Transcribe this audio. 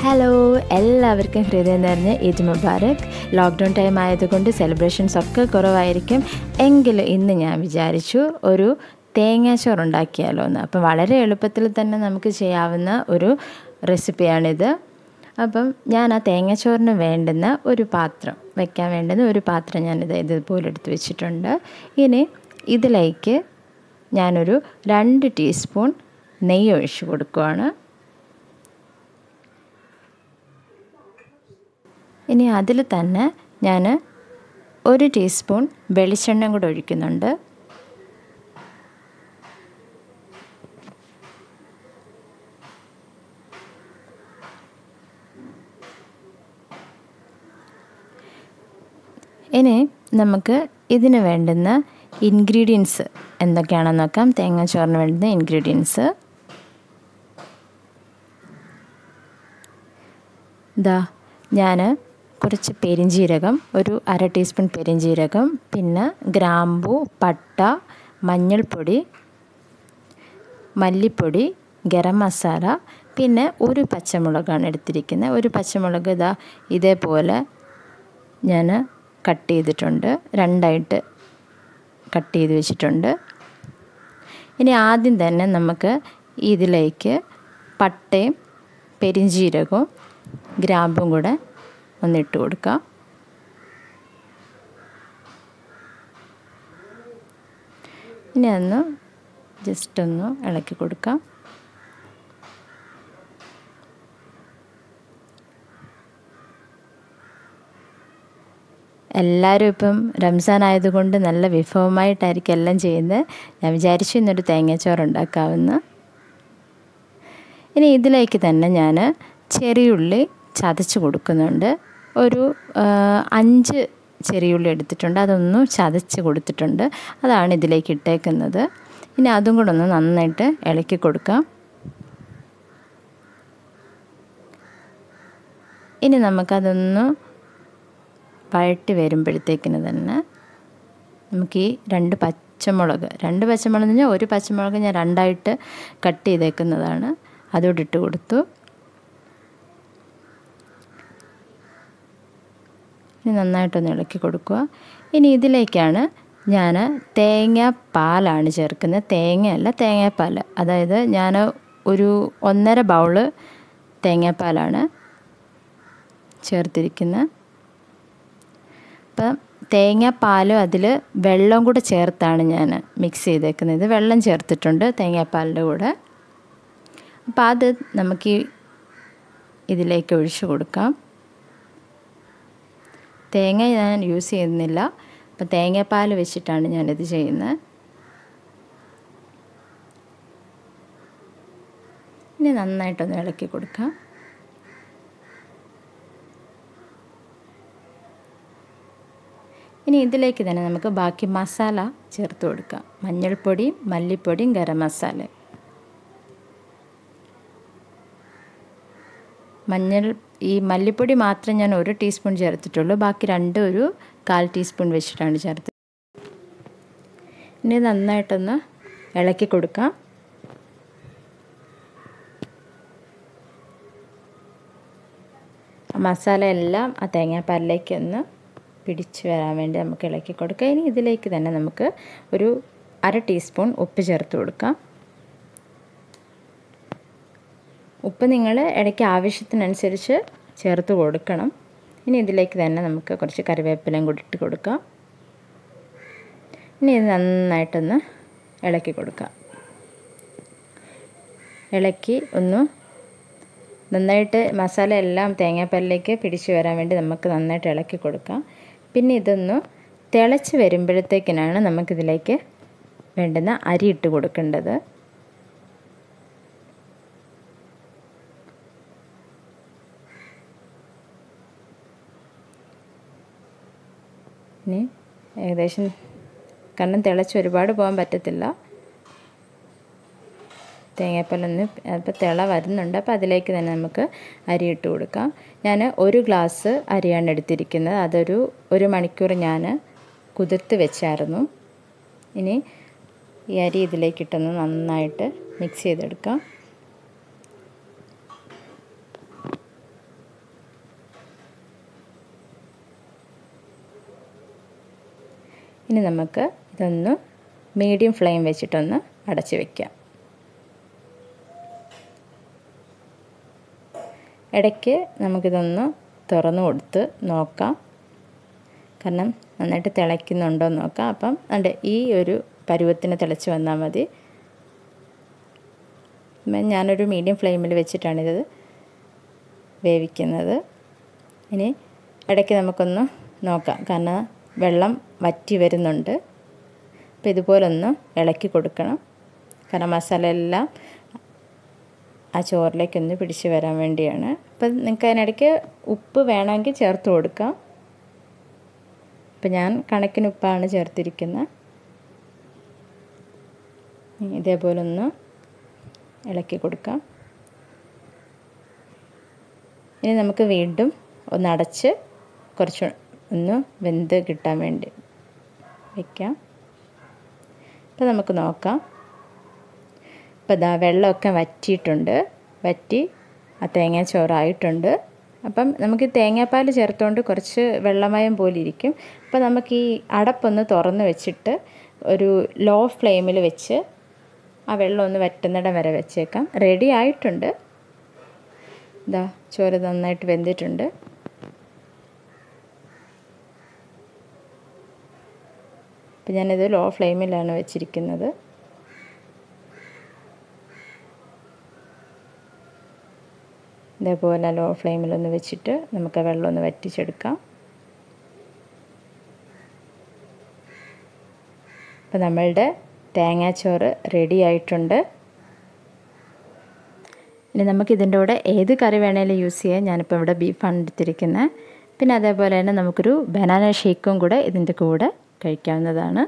Hello, എല്ലാവർക്കും ഹൃദയം നിറഞ്ഞ ഈദ് മുബാരക്. ലോക്ക്ഡൗൺ ടൈം ആയതുകൊണ്ട് സെലിബ്രേഷൻസ് ഒക്കെ കുറവായിരിക്കും. എങ്കിലും ഇന്ന് ഞാൻ വിചാരിച്ചു ഒരു തേങ്ങാച്ചോറ് ഉണ്ടാക്കിയാലോ എന്ന്. അപ്പം വളരെ എളുപ്പത്തിൽ തന്നെ നമുക്ക് ചെയ്യാവുന്ന ഒരു റെസിപ്പിയാണിത്. അപ്പം ഞാൻ ആ തേങ്ങാച്ചോറിന് വേണ്ടുന്ന ഒരു പാത്രം വയ്ക്കാൻ വേണ്ടുന്ന ഒരു പാത്രം ഞാനിത് ഇതുപോലെ എടുത്ത് വെച്ചിട്ടുണ്ട്. ഇനി ഇതിലേക്ക് ഞാനൊരു 2 ടീസ്പൂൺ നെയ്യ് ഒഴിച്ച് കൊടുക്കുകയാണ്. ഇനി അതിൽ തന്നെ ഞാൻ 1 ടീസ്പൂൺ വെളിച്ചെണ്ണ കൂടെ ഒഴിക്കുന്നുണ്ട്. ഇനി നമുക്ക് ഇതിന് വേണ്ടുന്ന ഇൻഗ്രീഡിയൻസ് എന്തൊക്കെയാണെന്ന് നോക്കാം. തേങ്ങാച്ചോറിന് വേണ്ടുന്ന ഇൻഗ്രീഡിയൻസ് ഞാൻ കുറച്ച് പെരിഞ്ജീരകം, ഒരു 1/2 ടീസ്പൂൺ പെരിഞ്ജീരകം, പിന്നെ ഗ്രാമ്പൂ, പട്ട, മഞ്ഞൾപ്പൊടി, മല്ലിപ്പൊടി, ഗരം മസാല, പിന്നെ ഒരു പച്ചമുളകാണ് എടുത്തിരിക്കുന്നത്. ഒരു പച്ചമുളക് ഇതേപോലെ ഞാൻ കട്ട് ചെയ്തിട്ടുണ്ട്, 2ആയിട്ട് കട്ട് ചെയ്ത് വെച്ചിട്ടുണ്ട്. ഇനി ആദ്യം തന്നെ നമുക്ക് ഇതിലേക്ക് പട്ടയും പെരിഞ്ജീരകവും ഗ്രാമ്പും കൂടെ ഒന്നിട്ട് കൊടുക്കാം. ഇനി ഒന്ന് ജസ്റ്റ് ഒന്ന് ഇളക്കി കൊടുക്കാം. എല്ലാവരും ഇപ്പം റംസാൻ ആയതുകൊണ്ട് നല്ല വിഭവമായിട്ടായിരിക്കും എല്ലാം ചെയ്യുന്നത്. ഞാൻ വിചാരിച്ചു ഇന്നൊരു തേങ്ങാച്ചോറ് ഉണ്ടാക്കാമെന്ന്. ഇനി ഇതിലേക്ക് തന്നെ ഞാൻ ചെറിയുള്ളി ചതച്ച് കൊടുക്കുന്നുണ്ട്. ഒരു 5 ചെറിയുള്ളി എടുത്തിട്ടുണ്ട്, അതൊന്ന് ചതച്ച് കൊടുത്തിട്ടുണ്ട്, അതാണ് ഇതിലേക്ക് ഇട്ടേക്കുന്നത്. ഇനി അതും കൂടെ ഒന്ന് നന്നായിട്ട് ഇളക്കി കൊടുക്കാം. ഇനി നമുക്കതൊന്ന് വഴറ്റി വരുമ്പോഴത്തേക്കിന് തന്നെ നമുക്ക് ഈ 2 പച്ചമുളക് എന്ന് പറഞ്ഞാൽ ഒരു പച്ചമുളക് ഞാൻ 2ആയിട്ട് കട്ട് ചെയ്തേക്കുന്നതാണ്, അതോടെ ഇട്ട് കൊടുത്തു. ഇനി നന്നായിട്ടൊന്ന് ഇളക്കി കൊടുക്കുക. ഇനി ഇതിലേക്കാണ് ഞാൻ തേങ്ങാപ്പാലാണ് ചേർക്കുന്നത്. തേങ്ങയല്ല, തേങ്ങാപ്പാൽ. അതായത് ഞാൻ ഒരു 1.5 ബൗള് തേങ്ങാപ്പാലാണ് ചേർത്തിരിക്കുന്നത്. അപ്പം തേങ്ങാപ്പാലും അതിൽ വെള്ളം കൂടെ ചേർത്താണ് ഞാൻ മിക്സ് ചെയ്തേക്കുന്നത്. വെള്ളം ചേർത്തിട്ടുണ്ട് തേങ്ങാപ്പാലിൻ്റെ കൂടെ. അപ്പം അത് നമുക്ക് ഇതിലേക്ക് ഒഴിച്ച് കൊടുക്കാം. തേങ്ങ ഞാൻ യൂസ് ചെയ്യുന്നില്ല, അപ്പം തേങ്ങാപ്പാൽ വെച്ചിട്ടാണ് ഞാനിത് ചെയ്യുന്നത്. ഇനി നന്നായിട്ടൊന്ന് ഇളക്കി കൊടുക്കാം. ഇനി ഇതിലേക്ക് തന്നെ നമുക്ക് ബാക്കി മസാല ചേർത്ത് കൊടുക്കാം. മഞ്ഞൾപ്പൊടിയും മല്ലിപ്പൊടിയും ഗരം മസാല. ഈ മല്ലിപ്പൊടി മാത്രം ഞാൻ 1 ടീസ്പൂൺ ചേർത്തിട്ടുള്ളൂ, ബാക്കി 2 ഒരു 1/4 ടീസ്പൂൺ വെച്ചിട്ടാണ് ചേർത്തത്. ഇനി നന്നായിട്ടൊന്ന് ഇളക്കി കൊടുക്കാം. മസാല എല്ലാം ആ തേങ്ങാപ്പാലിലേക്ക് ഒന്ന് പിടിച്ച് വരാൻ വേണ്ടി നമുക്ക് ഇളക്കി കൊടുക്കാം. ഇനി ഇതിലേക്ക് തന്നെ നമുക്ക് ഒരു 1/2 ടീസ്പൂൺ ഉപ്പ് ചേർത്ത് കൊടുക്കാം. ഉപ്പ് നിങ്ങൾ ഇടയ്ക്ക് ആവശ്യത്തിനനുസരിച്ച് ചേർത്ത് കൊടുക്കണം. ഇനി ഇതിലേക്ക് തന്നെ നമുക്ക് കുറച്ച് കറിവേപ്പിലയും കൂടി ഇട്ട് കൊടുക്കാം. ഇനി ഇത് നന്നായിട്ടൊന്ന് ഇളക്കി കൊടുക്കാം. ഇളക്കി ഒന്ന് നന്നായിട്ട് മസാല എല്ലാം തേങ്ങാപ്പാലിലേക്ക് പിടിച്ച് വരാൻ വേണ്ടി നമുക്ക് നന്നായിട്ട് ഇളക്കി കൊടുക്കാം. പിന്നെ ഇതൊന്ന് തിളച്ച് വരുമ്പോഴത്തേക്കിനാണ് നമുക്കിതിലേക്ക് വേണ്ടുന്ന അരി ഇട്ട് കൊടുക്കേണ്ടത്. ഇനി ഏകദേശം കാരണം തിളച്ച് ഒരുപാട് പോകാൻ പറ്റത്തില്ല, തേങ്ങാപ്പാലൊന്ന് അപ്പോൾ തിള വരുന്നുണ്ട്. അപ്പോൾ അതിലേക്ക് തന്നെ നമുക്ക് അരി ഇട്ട് കൊടുക്കാം. ഞാൻ 1 ഗ്ലാസ് അരിയാണ് എടുത്തിരിക്കുന്നത്, അതൊരു 1 മണിക്കൂർ ഞാൻ കുതിർത്ത് വെച്ചായിരുന്നു. ഇനി ഈ അരി ഇതിലേക്കിട്ടൊന്ന് നന്നായിട്ട് മിക്സ് ചെയ്തെടുക്കാം. ഇനി നമുക്ക് ഇതൊന്ന് മീഡിയം ഫ്ലെയിം വെച്ചിട്ടൊന്ന് അടച്ച് വയ്ക്കാം. ഇടയ്ക്ക് നമുക്കിതൊന്ന് തുറന്നു കൊടുത്ത് നോക്കാം, കാരണം നന്നായിട്ട് തിളയ്ക്കുന്നുണ്ടോ എന്ന് നോക്കാം. അപ്പം അതെ, ഈ ഒരു പരുവത്തിന് തിളച്ച് വന്നാൽ മതി. ഞാനൊരു മീഡിയം ഫ്ലെയിമിൽ വെച്ചിട്ടാണിത് വേവിക്കുന്നത്. ഇനി ഇടയ്ക്ക് നമുക്കൊന്ന് നോക്കാം, കാരണം വെള്ളം വറ്റി വരുന്നുണ്ട്. അപ്പോൾ ഇതുപോലൊന്ന് ഇളക്കി കൊടുക്കണം, കാരണം മസാല എല്ലാം ആ ചോറിലേക്കൊന്ന് പിടിച്ച് വരാൻ വേണ്ടിയാണ്. അപ്പം നിങ്ങൾക്ക് അതിനിടയ്ക്ക് ഉപ്പ് വേണമെങ്കിൽ ചേർത്ത് കൊടുക്കാം. ഇപ്പം ഞാൻ കണക്കിന് ഉപ്പാണ് ചേർത്തിരിക്കുന്നത്. ഇതേപോലെ ഒന്ന് ഇളക്കി കൊടുക്കാം. ഇനി നമുക്ക് വീണ്ടും ഒന്ന് അടച്ച് കുറച്ച് ഒന്ന് വെന്ത് കിട്ടാൻ വേണ്ടി വയ്ക്കാം. അപ്പോൾ നമുക്ക് നോക്കാം. ഇപ്പോൾ ഇതാ വെള്ളമൊക്കെ വറ്റിയിട്ടുണ്ട്, വറ്റി ആ തേങ്ങാച്ചോറായിട്ടുണ്ട്. അപ്പം നമുക്ക് തേങ്ങാപ്പാൽ ചേർത്തുകൊണ്ട് കുറച്ച് വെള്ളമയം പോലെ ഇരിക്കും. അപ്പോൾ നമുക്ക് ഈ അടപ്പൊന്ന് തുറന്ന് വെച്ചിട്ട് ഒരു ലോ ഫ്ലെയിമിൽ വെച്ച് ആ വെള്ളം ഒന്ന് വറ്റുന്നിടം വരെ വെച്ചേക്കാം. റെഡി ആയിട്ടുണ്ട്. ഇതാ ചോറ് നന്നായിട്ട് വെന്തിട്ടുണ്ട്. അപ്പം ഞാനിത് ലോ ഫ്ലെയിമിലാണ് വെച്ചിരിക്കുന്നത്. ഇതേപോലെ ലോ ഫ്ലെയിമിലൊന്ന് വെച്ചിട്ട് നമുക്ക് വെള്ളം ഒന്ന് വറ്റിച്ചെടുക്കാം. അപ്പോൾ നമ്മളുടെ തേങ്ങാച്ചോറ് റെഡി ആയിട്ടുണ്ട്. ഇനി നമുക്കിതിൻ്റെ കൂടെ ഏത് കറി വേണേലും യൂസ് ചെയ്യാം. ഞാനിപ്പോൾ ഇവിടെ ബീഫാണ് എടുത്തിരിക്കുന്നത്. പിന്നെ അതേപോലെ തന്നെ നമുക്കൊരു ബനാന ഷേക്കും കൂടെ ഇതിൻ്റെ കൂടെ കഴിക്കാവുന്നതാണ്.